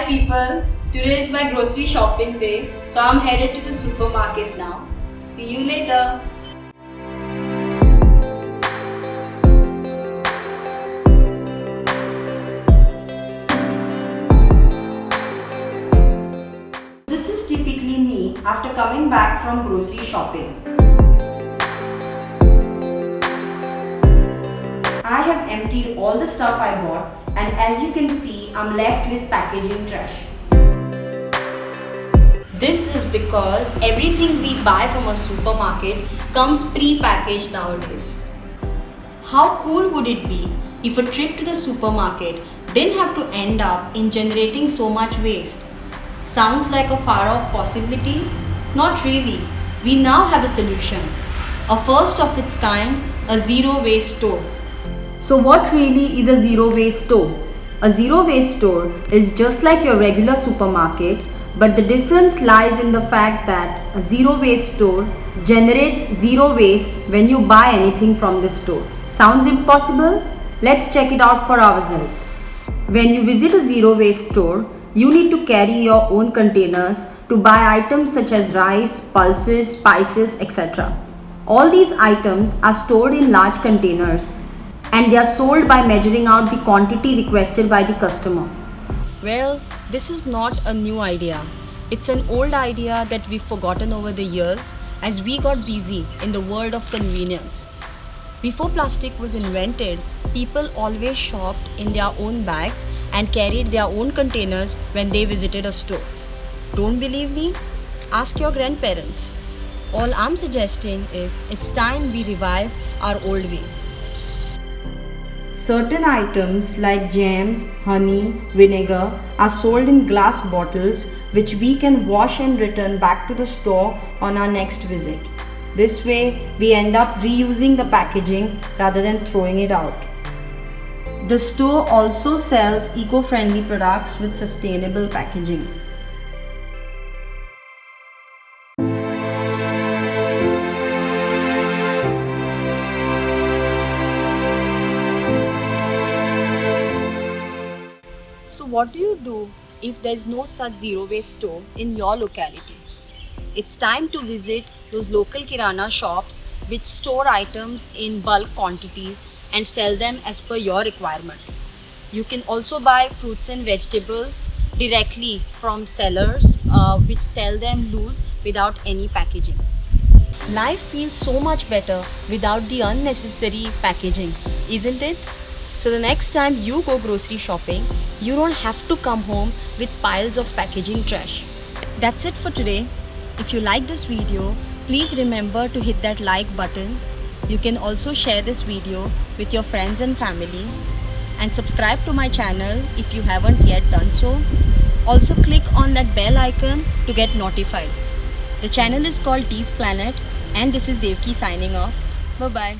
people, today is my grocery shopping day, so I'm headed to the supermarket now. See you later. This is typically me after coming back from grocery shopping. I have emptied all the stuff I bought, and as you can see, I'm left with packaging trash. This is because everything we buy from a supermarket comes pre-packaged nowadays. How cool would it be if a trip to the supermarket didn't have to end up in generating so much waste? Sounds like a far-off possibility? Not really. We now have a solution. A first of its kind, a zero-waste store. So what really is a zero waste store? A zero waste store is just like your regular supermarket, but the difference lies in the fact that a zero waste store generates zero waste when you buy anything from the store. Sounds impossible? Let's check it out for ourselves. When you visit a zero waste store, you need to carry your own containers to buy items such as rice, pulses, spices, etc. All these items are stored in large containers and they are sold by measuring out the quantity requested by the customer. Well, this is not a new idea. It's an old idea that we've forgotten over the years as we got busy in the world of convenience. Before plastic was invented, people always shopped in their own bags and carried their own containers when they visited a store. Don't believe me? Ask your grandparents. All I'm suggesting is it's time we revive our old ways. Certain items like jams, honey, vinegar are sold in glass bottles which we can wash and return back to the store on our next visit. This way, we end up reusing the packaging rather than throwing it out. The store also sells eco-friendly products with sustainable packaging. So what do you do if there's no such zero waste store in your locality? It's time to visit those local kirana shops which store items in bulk quantities and sell them as per your requirement. You can also buy fruits and vegetables directly from sellers which sell them loose without any packaging. Life feels so much better without the unnecessary packaging, isn't it? So the next time you go grocery shopping, you don't have to come home with piles of packaging trash. That's it for today. If you like this video, please remember to hit that like button. You can also share this video with your friends and family and subscribe to my channel if you haven't yet done so. Also click on that bell icon to get notified. The channel is called Dee's Planet and this is Devki signing off. Bye bye.